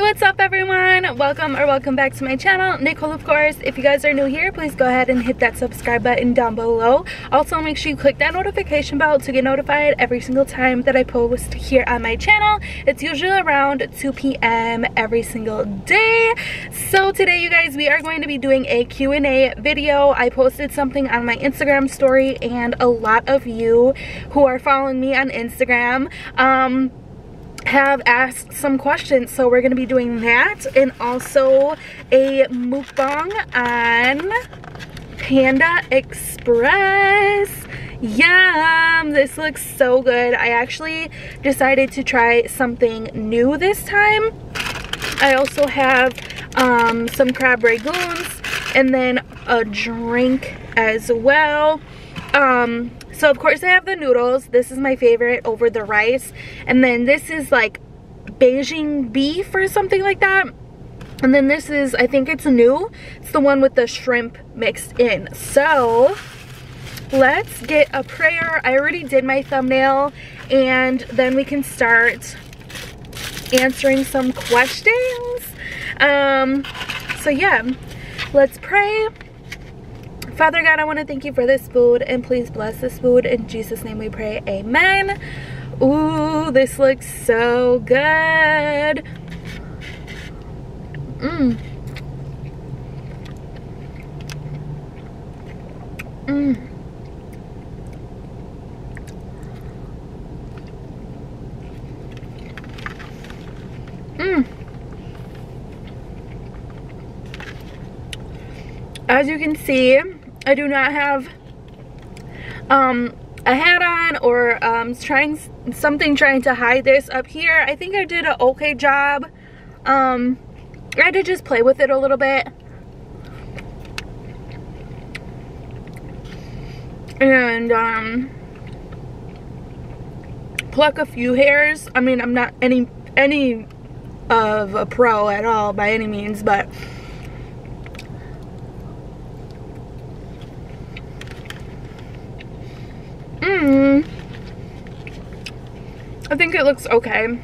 What's up everyone? Welcome back to my channel, Nicole of course. If you guys are new here, please go ahead and hit that subscribe button down below. Also make sure you click that notification bell to get notified every single time that I post here on my channel. It's usually around 2 p.m. every single day. So today you guys, we are going to be doing a Q&A video. I posted something on my Instagram story and a lot of you who are following me on Instagram have asked some questions, so we're gonna be doing that, and also a mukbang on Panda Express. Yum! This looks so good. I actually decided to try something new this time. I also have some crab ragoons and then a drink as well. So of course I have the noodles. This is my favorite over the rice. And then this is like Beijing beef or something like that. And then this is, I think it's new. It's the one with the shrimp mixed in. So let's get a prayer. I already did my thumbnail and then we can start answering some questions. So yeah, let's pray. Father God, I want to thank you for this food, and please bless this food. In Jesus' name we pray, amen. Ooh, this looks so good. As you can see, I do not have a hat on or trying to hide this up here. I think I did an okay job. I had to just play with it a little bit. And pluck a few hairs. I mean, I'm not any of a pro at all by any means, but I think it looks okay. I'm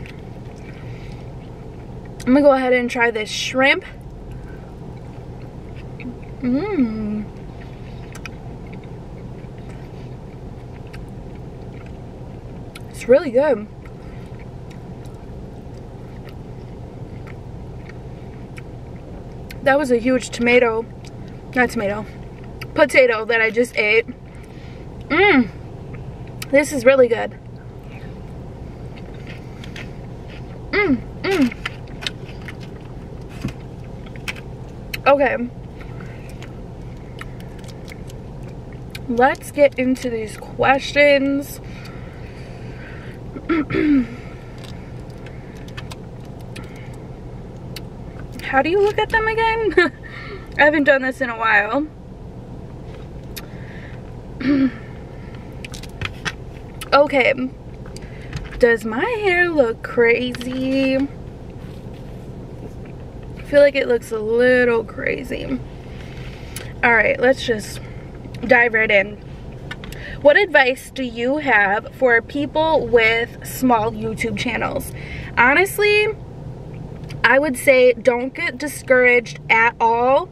gonna go ahead and try this shrimp. It's really good. That was a huge potato that I just ate. This is really good. Okay. Let's get into these questions. How do you look at them again? I haven't done this in a while. Okay. Does my hair look crazy? I feel like it looks a little crazy. Alright, let's just dive right in. What advice do you have for people with small YouTube channels? Honestly, I would say don't get discouraged at all.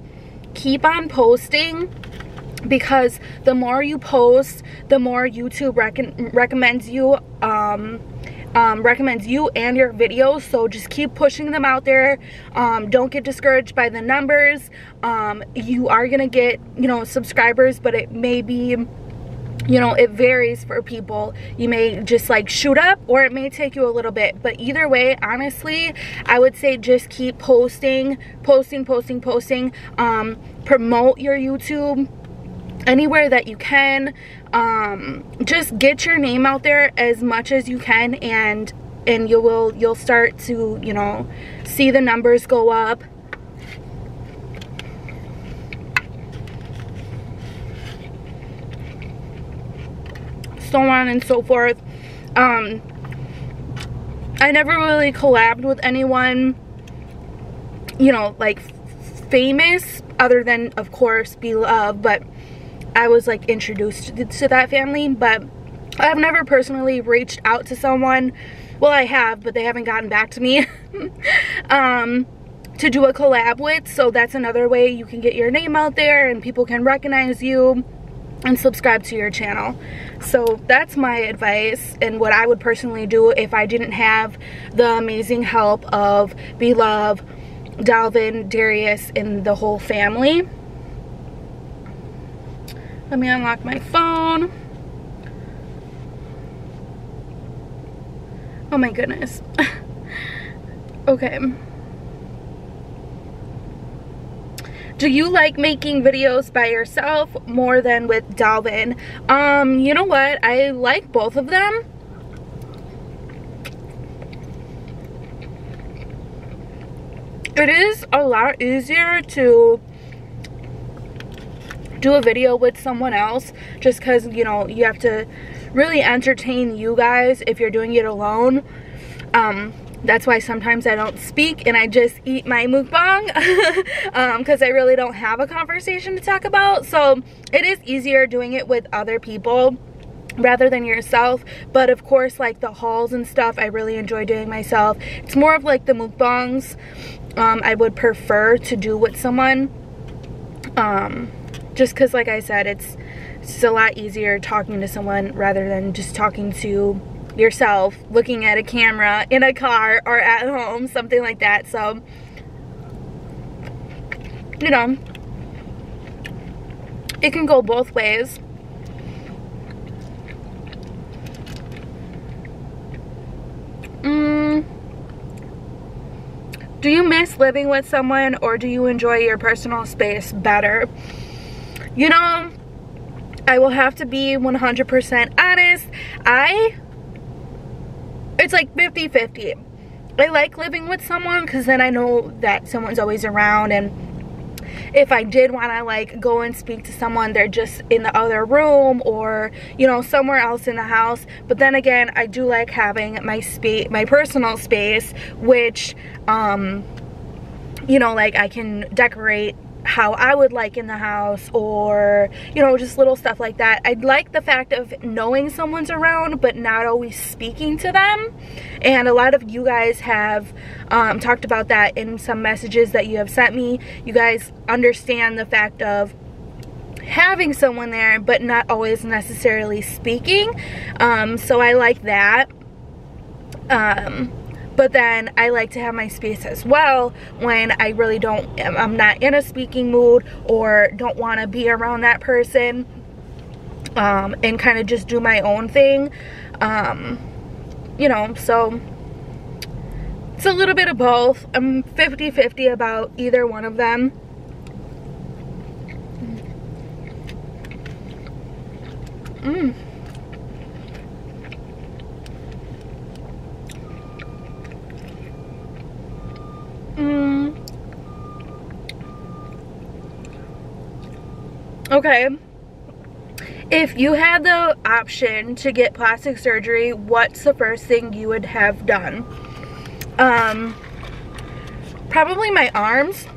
Keep on posting, because the more you post, the more YouTube recommends you and your videos. So just keep pushing them out there. Don't get discouraged by the numbers. You are gonna get, subscribers, but it may be, it varies for people. You may just like shoot up, or it may take you a little bit, but either way, honestly, I would say just keep posting. Promote your YouTube anywhere that you can. Just get your name out there as much as you can, and you'll start to see the numbers go up. So on and so forth. I never really collabed with anyone like famous, other than of course Beloved, but I was like introduced to that family. But I've never personally reached out to someone well, I have, but they haven't gotten back to me, to do a collab with. So that's another way you can get your name out there and people can recognize you and subscribe to your channel. So that's my advice and what I would personally do if I didn't have the amazing help of Beloved, Dalvin, Darius, and the whole family. Let me unlock my phone. Oh my goodness. Okay. Do you like making videos by yourself more than with Dalvin? You know what? I like both of them. It is a lot easier to do a video with someone else just because, you know, you have to really entertain you guys if you're doing it alone. That's why sometimes I don't speak and I just eat my mukbang because I really don't have a conversation to talk about. So it is easier doing it with other people rather than yourself. But of course, like the hauls and stuff, I really enjoy doing myself. It's more of like the mukbangs I would prefer to do with someone, just because, like I said, it's a lot easier talking to someone rather than just talking to yourself, looking at a camera in a car or at home, something like that. So, you know, it can go both ways. Do you miss living with someone, or do you enjoy your personal space better? You know, I will have to be 100% honest. It's like 50-50. I like living with someone because then I know that someone's always around, and if I did want to like go and speak to someone, they're just in the other room or, you know, somewhere else in the house. But then again, I do like having my space, my personal space, which you know, like I can decorate how I would like in the house, or, you know, just little stuff like that. I like the fact of knowing someone's around but not always speaking to them, and a lot of you guys have talked about that in some messages that you have sent me. You guys understand the fact of having someone there but not always necessarily speaking, so I like that. But then I like to have my space as well when I really I'm not in a speaking mood or don't want to be around that person, and kind of just do my own thing. You know, so it's a little bit of both. I'm 50-50 about either one of them. Okay, if you had the option to get plastic surgery, what's the first thing you would have done? Probably my arms.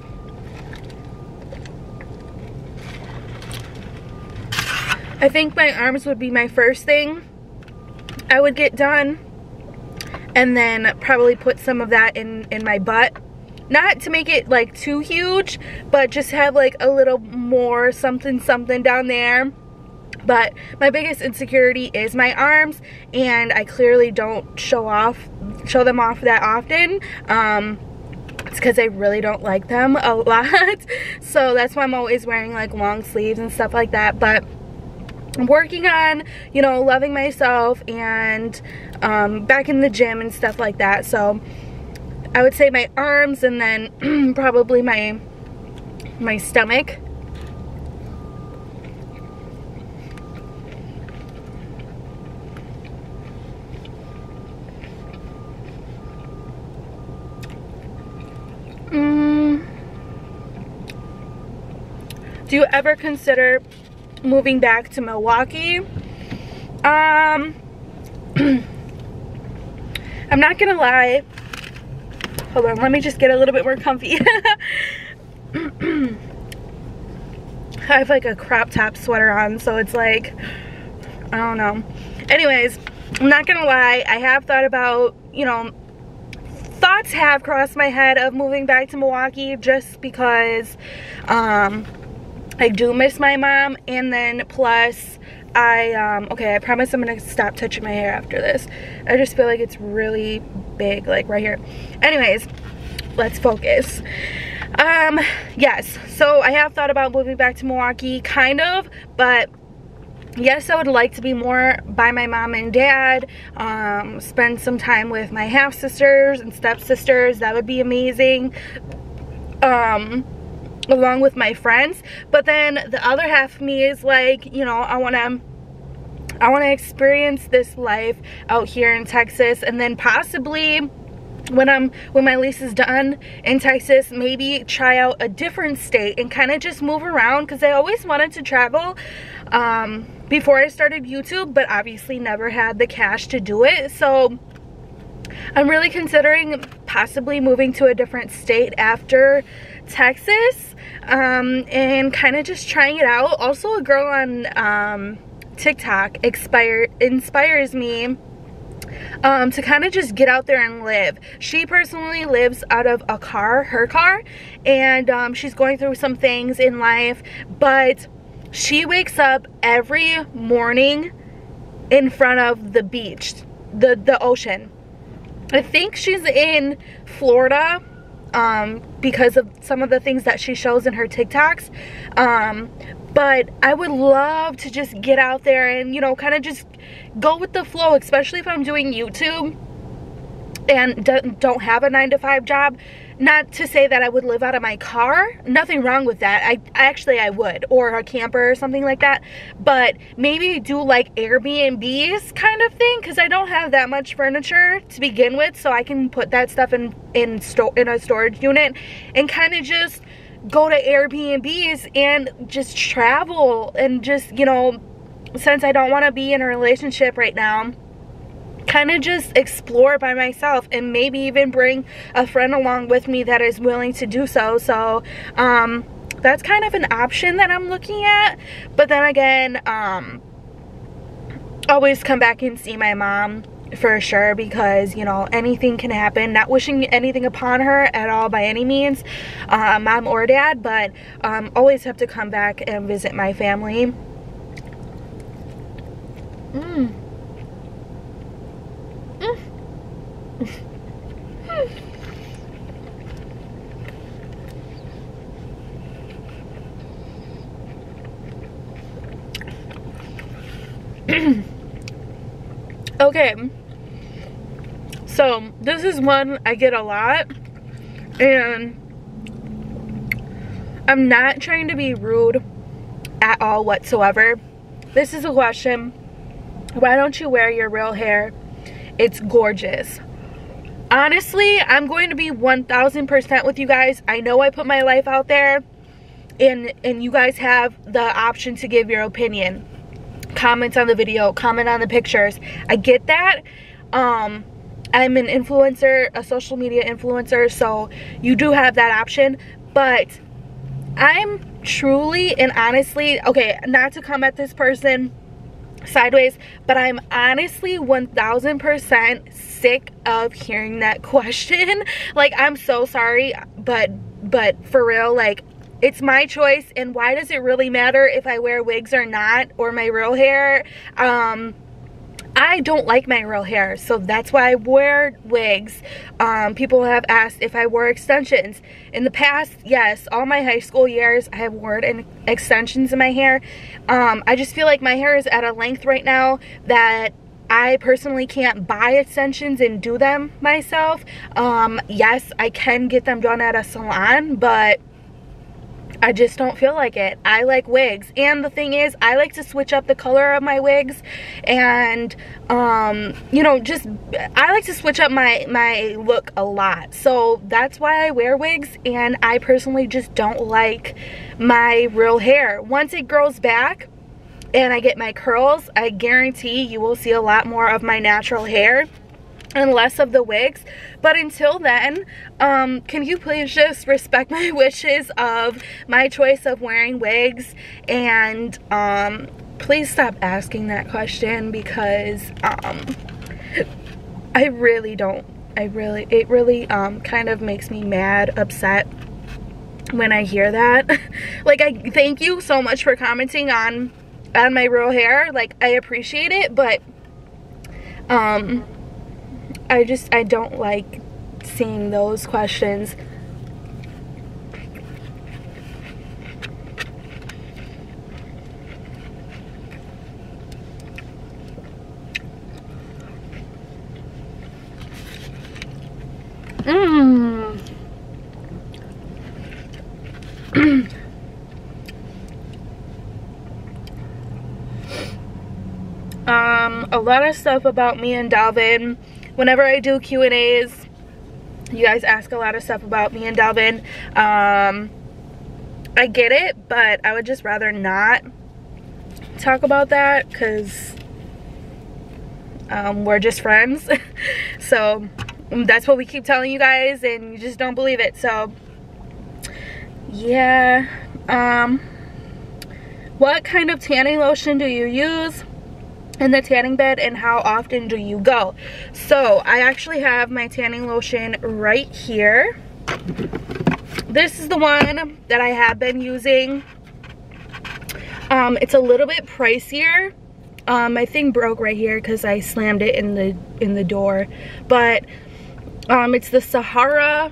I think my arms would be my first thing I would get done, and then probably put some of that in my butt. Not to make it like too huge, but just have like a little more something down there. But my biggest insecurity is my arms, and I clearly don't show them off that often. It's because I really don't like them a lot. So that's why I'm always wearing like long sleeves and stuff like that. But I'm working on, you know, loving myself and back in the gym and stuff like that. So I would say my arms, and then probably my stomach. Do you ever consider moving back to Milwaukee? I'm not gonna lie. Hold on, let me just get a little bit more comfy. I have like a crop top sweater on, so it's like, I don't know. Anyways, I'm not gonna lie, I have thought about you know, thoughts have crossed my head of moving back to Milwaukee just because I do miss my mom, and then plus okay, I promise I'm gonna stop touching my hair after this. I just feel like it's really big, like right here. Anyways, let's focus. Yes, so I have thought about moving back to Milwaukee, kind of, but yes, I would like to be more by my mom and dad, spend some time with my half sisters and stepsisters. That would be amazing, along with my friends. But then the other half of me is like, you know, I want to experience this life out here in Texas, and then possibly when my lease is done in Texas, maybe try out a different state and kind of just move around, because I always wanted to travel before I started YouTube, but obviously never had the cash to do it. So I'm really considering possibly moving to a different state after Texas, and kind of just trying it out. Also, a girl on TikTok inspires me to kind of just get out there and live. She personally lives out of a car, her car, and she's going through some things in life, but she wakes up every morning in front of the beach, the ocean. I think she's in Florida because of some of the things that she shows in her TikToks, but I would love to just get out there and, you know, kind of just go with the flow, especially if I'm doing YouTube and don't have a 9-to-5 job. Not to say that I would live out of my car, nothing wrong with that. I would, or a camper or something like that, but maybe do like Airbnbs kind of thing, because I don't have that much furniture to begin with, so I can put that stuff in a storage unit and kind of just go to Airbnbs and just travel, and just, you know, since I don't want to be in a relationship right now, kind of just explore by myself, and maybe even bring a friend along with me that is willing to do so. So that's kind of an option that I'm looking at. But then again, always come back and see my mom for sure, because, you know, anything can happen. Not wishing anything upon her at all by any means, mom or dad, but always have to come back and visit my family. Okay, so this is one I get a lot, and I'm not trying to be rude at all whatsoever. This is a question: why don't you wear your real hair? It's gorgeous. Honestly, I'm going to be 1000% with you guys. I know I put my life out there, and you guys have the option to give your opinion. Comment on the video, comment on the pictures. I get that. I'm an influencer, a social media influencer, so you do have that option. But I'm truly and honestly, okay, not to come at this person sideways, but I'm honestly 1000% sick of hearing that question. Like, I'm so sorry, but for real, like, it's my choice, and why does it really matter if I wear wigs or not, or my real hair? I don't like my real hair, so that's why I wear wigs. People have asked if I wore extensions. In the past, yes, all my high school years I have worn extensions in my hair. I just feel like my hair is at a length right now that I personally can't buy extensions and do them myself. Yes, I can get them done at a salon, but I just don't feel like it. I like wigs, and the thing is, I like to switch up the color of my wigs, and you know, just I like to switch up my look a lot. So that's why I wear wigs, and I personally just don't like my real hair. Once it grows back and I get my curls, I guarantee you will see a lot more of my natural hair and less of the wigs. But until then, can you please just respect my wishes of my choice of wearing wigs, and please stop asking that question, because I I really don't. It really kind of makes me mad, upset when I hear that. Like, I thank you so much for commenting on my real hair. Like, I appreciate it, but I don't like seeing those questions. A lot of stuff about me and Dalvin. Whenever I do Q&As, you guys ask a lot of stuff about me and Dalvin. I get it, but I would just rather not talk about that, because we're just friends. So that's what we keep telling you guys, and you just don't believe it. So yeah. What kind of tanning lotion do you use in the tanning bed, and how often do you go? So I actually have my tanning lotion right here. This is the one that I have been using. It's a little bit pricier. My thing broke right here because I slammed it in the door, but it's the Sahara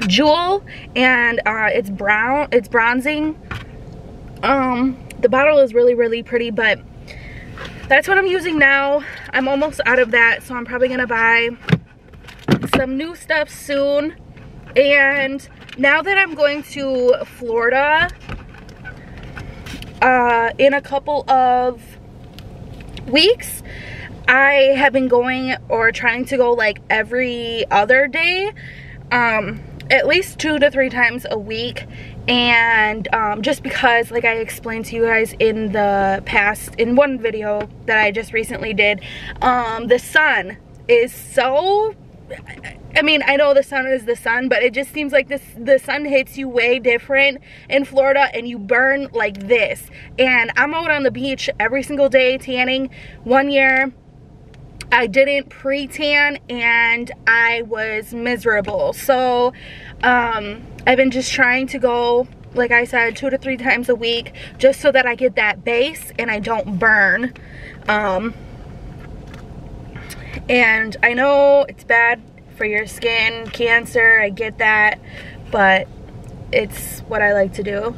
Jewel, and it's brown, it's bronzing. The bottle is really pretty, but that's what I'm using now. I'm almost out of that, so I'm probably gonna buy some new stuff soon. And now that I'm going to Florida in a couple of weeks, I have been going, or trying to go, like every other day, at least 2 to 3 times a week. And just because, like I explained to you guys in the past, in one video that I just recently did, the sun is so, I mean, I know the sun is the sun, but it just seems like the sun hits you way different in Florida, and you burn like this. And I'm out on the beach every single day tanning. One year I didn't pre-tan and I was miserable. So I've been just trying to go, like I said, 2 to 3 times a week, just so that I get that base and I don't burn. And I know it's bad for your skin, cancer, I get that, but it's what I like to do.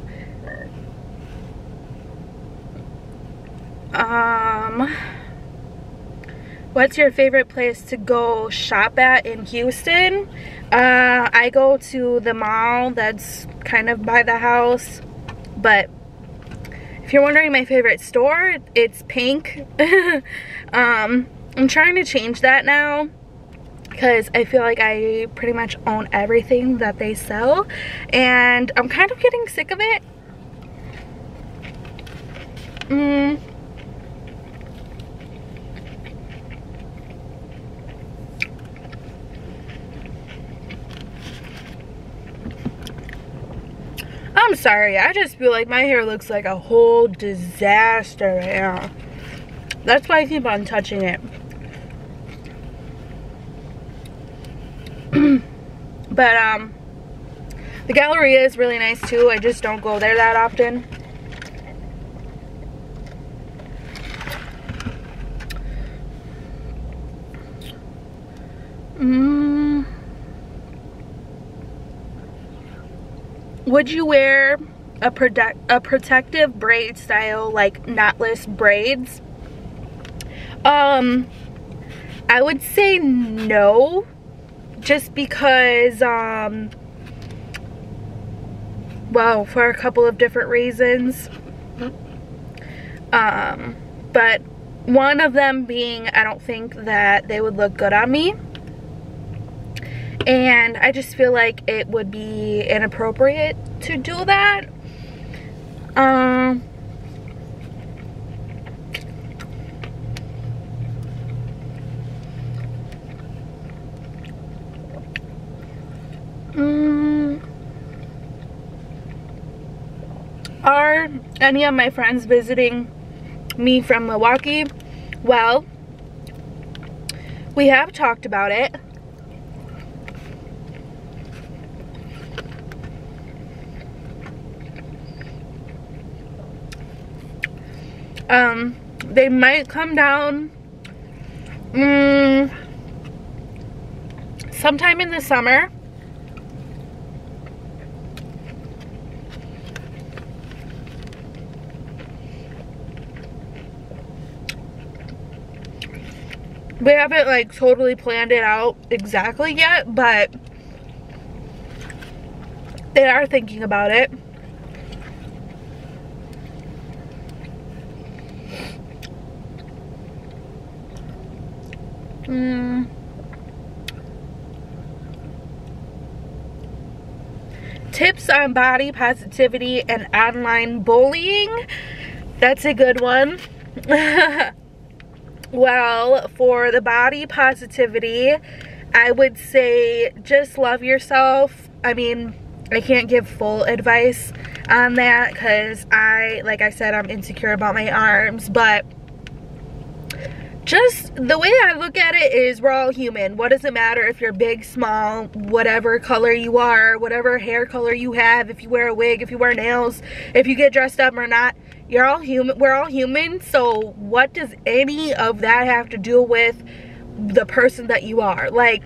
What's your favorite place to go shop at in Houston? I go to the mall that's kind of by the house, but if you're wondering my favorite store, it's Pink. I'm trying to change that now, because I feel like I pretty much own everything that they sell, and I'm kind of getting sick of it. I'm sorry, I just feel like my hair looks like a whole disaster right now. That's why I keep on touching it. But the Galleria is really nice too. I just don't go there that often. Would you wear a protective braid style, like knotless braids? I would say no, just because, well, for a couple of different reasons. But one of them being, I don't think that they would look good on me. And I just feel like it would be inappropriate to do that. Are any of my friends visiting me from Milwaukee? Well, We have talked about it. They might come down sometime in the summer. We haven't like totally planned it out exactly yet, but they are thinking about it. Tips on body positivity and online bullying. That's a good one. Well, for the body positivity, I would say just love yourself. I mean, I can't give full advice on that because like I said, I'm insecure about my arms, but just the way I look at it is we're all human. What does it matter if you're big, small, whatever color you are, whatever hair color you have, if you wear a wig, if you wear nails, if you get dressed up or not, you're all human. We're all human. So what does any of that have to do with the person that you are? Like,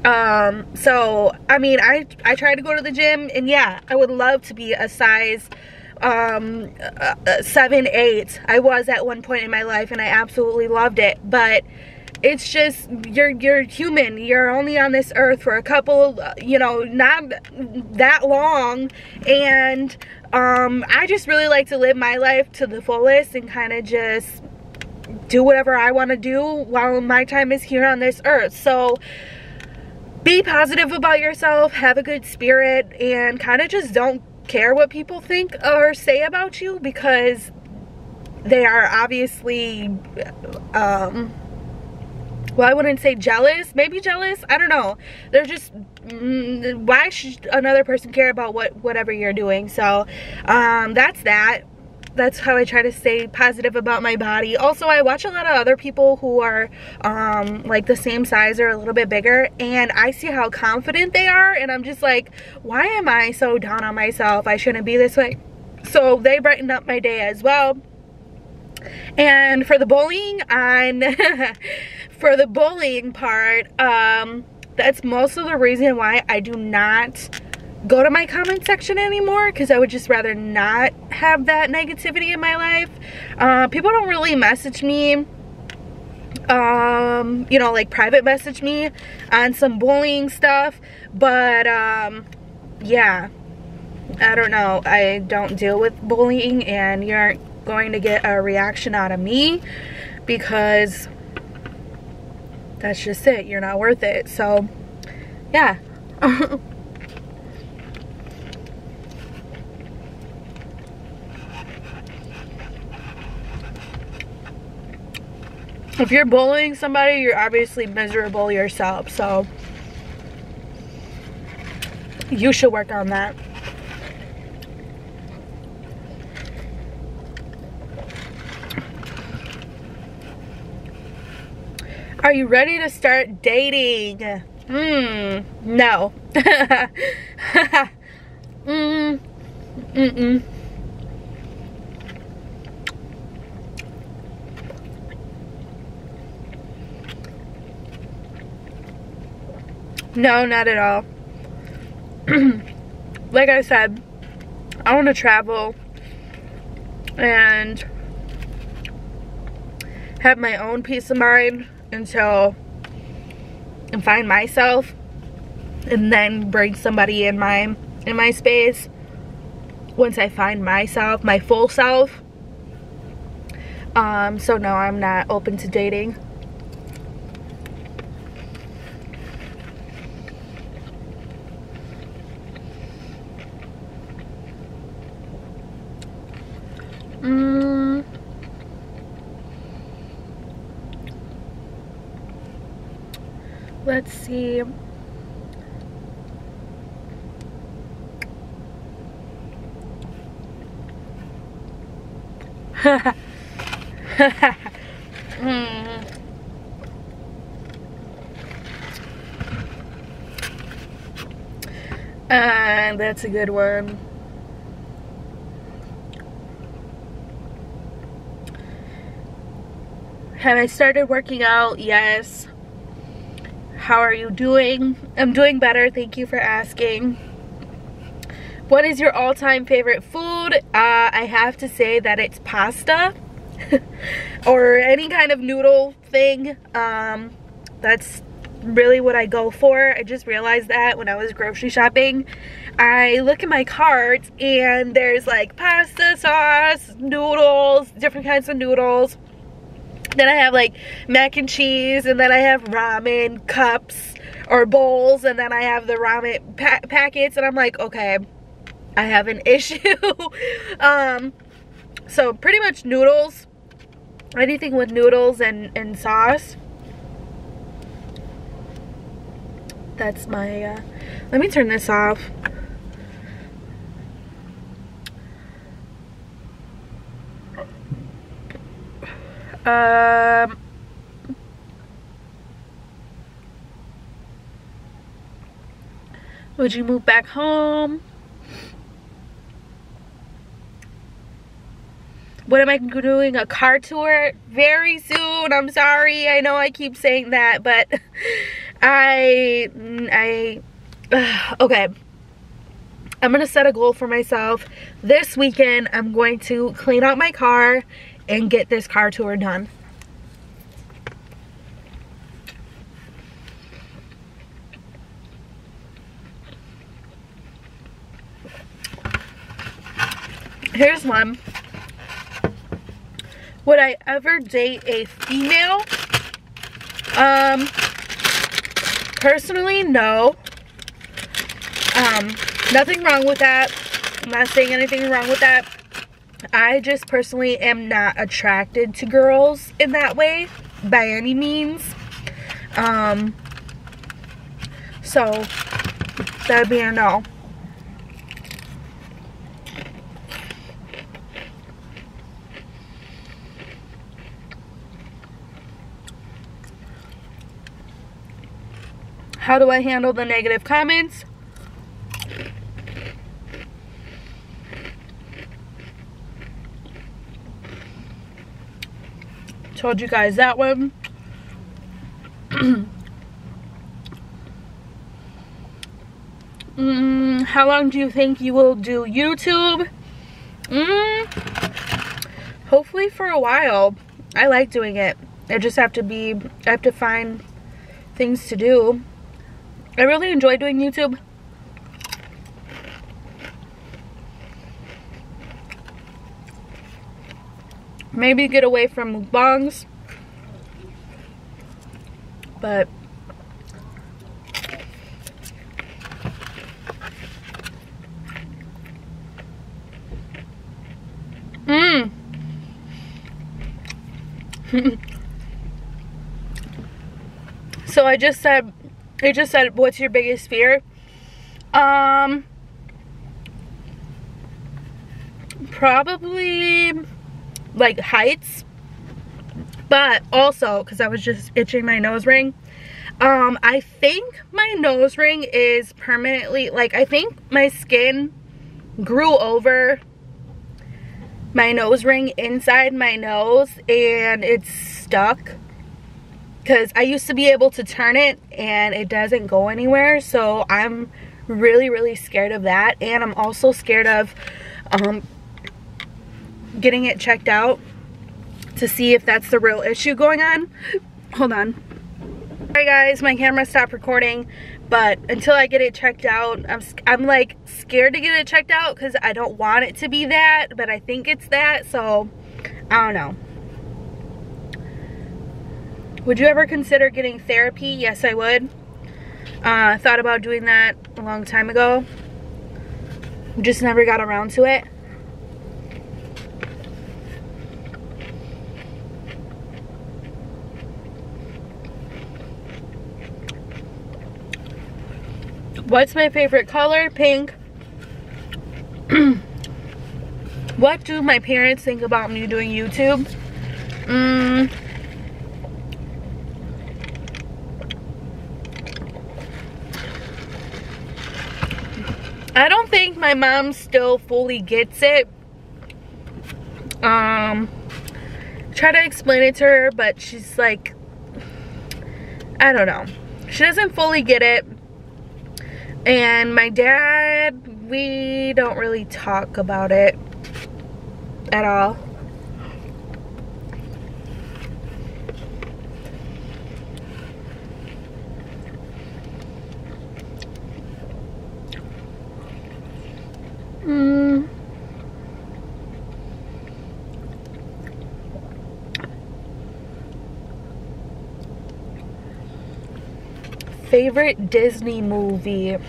so I mean, I try to go to the gym, and yeah, I would love to be a size 7, 8. I was at one point in my life, and I absolutely loved it. But it's just, you're human. You're only on this earth for a couple, you know, not that long. And I just really like to live my life to the fullest and kind of just do whatever I want to do while my time is here on this earth. So be positive about yourself, have a good spirit, and kind of just don't care what people think or say about you, because they are obviously well, I wouldn't say jealous, maybe jealous, I don't know. They're just, why should another person care about whatever you're doing? So that's how I try to stay positive about my body. Also, I watch a lot of other people who are like the same size or a little bit bigger, and I see how confident they are, and I'm just like, why am I so down on myself? I shouldn't be this way. So they brighten up my day as well. And for the bullying for the bullying part, that's most of the reason why I do not go to my comment section anymore, because I would just rather not have that negativity in my life. People don't really message me, you know, like private message me on some bullying stuff, but yeah, I don't know, I don't deal with bullying, and you aren't going to get a reaction out of me, because that's just it, you're not worth it. So yeah. If you're bullying somebody, you're obviously miserable yourself, so you should work on that. Are you ready to start dating? No. No, not at all. Like I said, I want to travel and have my own peace of mind until and find myself, and then bring somebody in my space once I find myself, my full self. So no, I'm not open to dating. Let's see. That's a good one. Have I started working out? Yes. How are you doing? I'm doing better. Thank you for asking. What is your all-time favorite food? I have to say that it's pasta or any kind of noodle thing. That's really what I go for. I just realized that when I was grocery shopping. I look at my cart and there's like pasta sauce, noodles, different kinds of noodles. Then I have like mac and cheese, and then I have ramen cups or bowls, and then I have the ramen packets, and I'm like, okay, I have an issue. So pretty much noodles, anything with noodles and sauce. That's my, let me turn this off. Would you move back home? What am I doing? A car tour very soon. I'm sorry. I know I keep saying that, but okay. I'm gonna set a goal for myself. This weekend, I'm going to clean out my car and get this car tour done. Here's one. Would I ever date a female? Personally, no. Nothing wrong with that. I'm not saying anything wrong with that. I just personally am not attracted to girls in that way by any means. So that would be a no. How do I handle the negative comments? Told you guys that one. How long do you think you will do YouTube? Hopefully for a while. I like doing it. I have to find things to do. I really enjoy doing YouTube. Maybe get away from mukbangs, but so I just said, what's your biggest fear? Probably like heights, but also because I was just itching my nose ring. I think my nose ring is permanently, like, I think my skin grew over my nose ring inside my nose and it's stuck, because I used to be able to turn it and it doesn't go anywhere. So I'm really scared of that, and I'm also scared of getting it checked out to see if that's the real issue going on. Hold on. Alright guys, my camera stopped recording, but until I get it checked out, I'm like scared to get it checked out because I don't want it to be that, but I think it's that, so I don't know. Would you ever consider getting therapy? Yes, I would. Thought about doing that a long time ago. Just never got around to it. What's my favorite color? Pink. What do my parents think about me doing YouTube? I don't think my mom still fully gets it. Try to explain it to her, but she's like, I don't know. She doesn't fully get it. And my dad, we don't really talk about it at all. Favorite Disney movie? I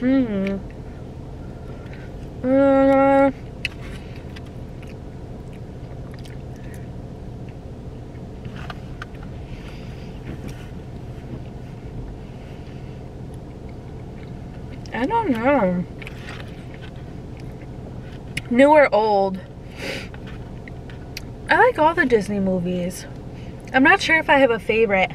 don't know. New or old? I like all the Disney movies. I'm not sure if I have a favorite.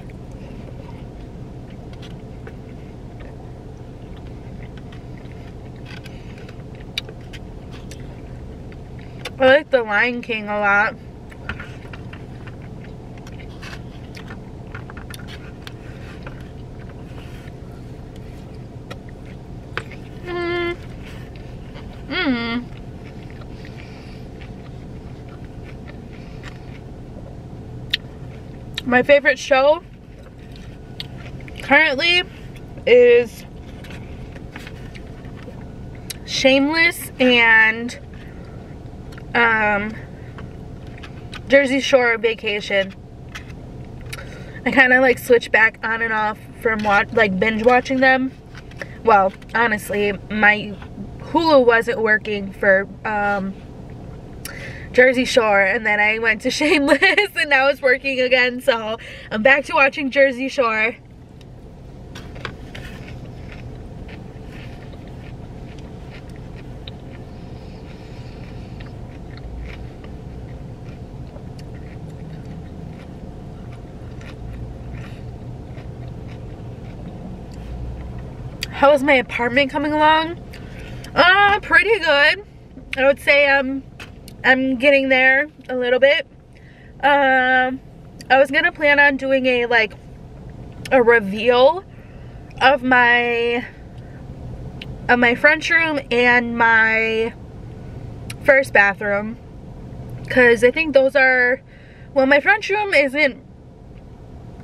I like The Lion King a lot. My favorite show currently is Shameless and Jersey Shore Vacation. I kind of like switch back on and off from binge watching them. Well, honestly, my Hulu wasn't working for Jersey Shore, and then I went to Shameless and now it's working again, so I'm back to watching Jersey Shore. How is my apartment coming along? Pretty good. I would say I'm getting there a little bit. I was gonna plan on doing a reveal of my French room and my first bathroom, because I think those are, well, my French room isn't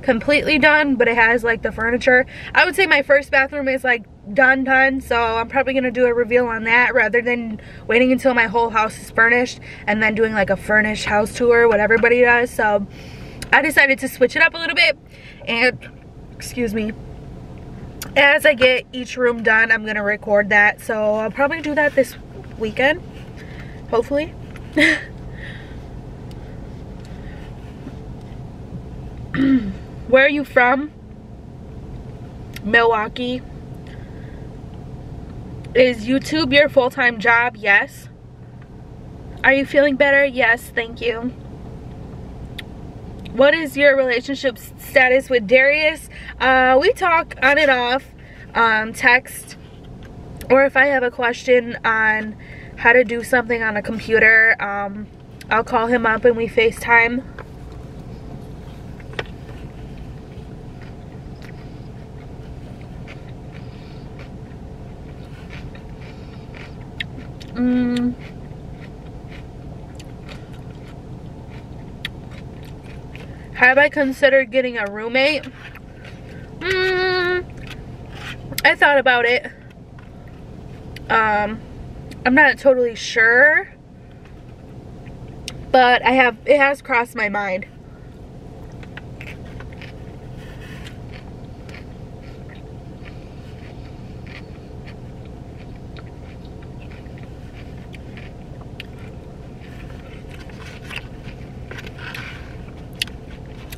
completely done, but it has like the furniture. I would say my first bathroom is like done, so I'm probably gonna do a reveal on that rather than waiting until my whole house is furnished and then doing like a furnished house tour, what everybody does. So I decided to switch it up a little bit, and excuse me, as I get each room done, I'm gonna record that. So I'll probably do that this weekend, hopefully. Where are you from? Milwaukee. Is YouTube your full-time job? Yes. Are you feeling better? Yes, thank you. What is your relationship status with Darius? We talk on and off, text, or if I have a question on how to do something on a computer, I'll call him up and we FaceTime. Have I considered getting a roommate? I thought about it. I'm not totally sure, but it has crossed my mind.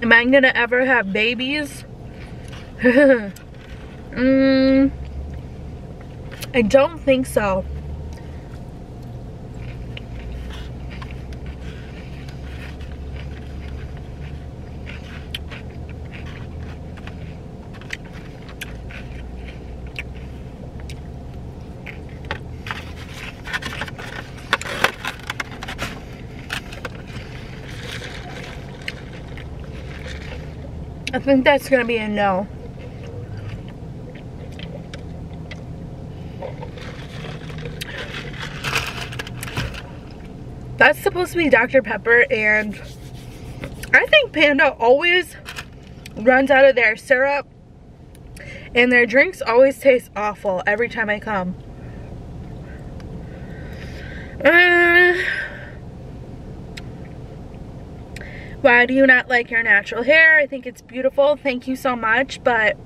Am I gonna ever have babies? I don't think so. I think that's gonna be a no. That's supposed to be Dr. Pepper, and I think Panda always runs out of their syrup, and their drinks always taste awful every time I come. Why do you not like your natural hair? I think it's beautiful. Thank you so much, but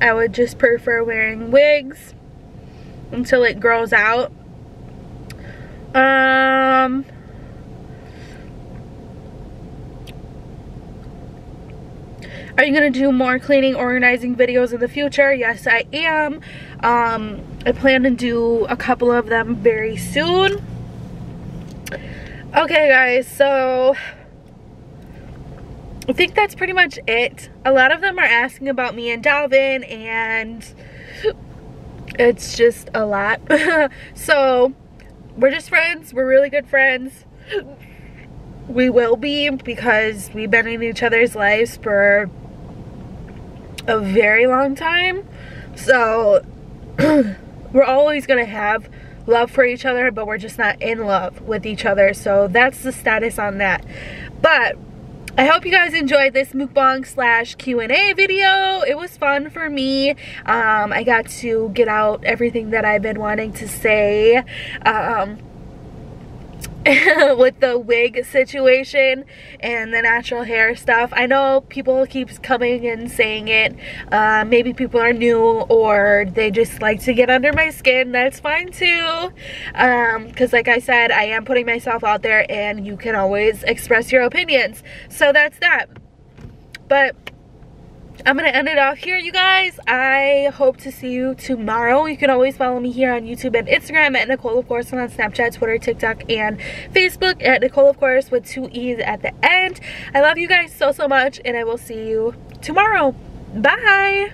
I would just prefer wearing wigs until it grows out. Are you gonna do more cleaning, organizing videos in the future? Yes, I am. I plan to do a couple of them very soon. Okay guys, so I think that's pretty much it. A lot of them are asking about me and Dalvin, and it's just a lot. So we're just friends. We're really good friends. We will be, because we've been in each other's lives for a very long time. So we're always gonna have love for each other, but we're just not in love with each other. So that's the status on that. But I hope you guys enjoyed this mukbang slash Q&A video. It was fun for me. I got to get out everything that I've been wanting to say with the wig situation and the natural hair stuff. I know people keep coming and saying it. Maybe people are new, or they just like to get under my skin. That's fine too, because like I said, I am putting myself out there, and you can always express your opinions. So that's that. But I'm gonna end it off here, you guys. I hope to see you tomorrow. You can always follow me here on YouTube and Instagram at Nicole of Course, and on Snapchat, Twitter, TikTok, and Facebook at Nicole of Course with 2 E's at the end. I love you guys so much, and I will see you tomorrow. Bye.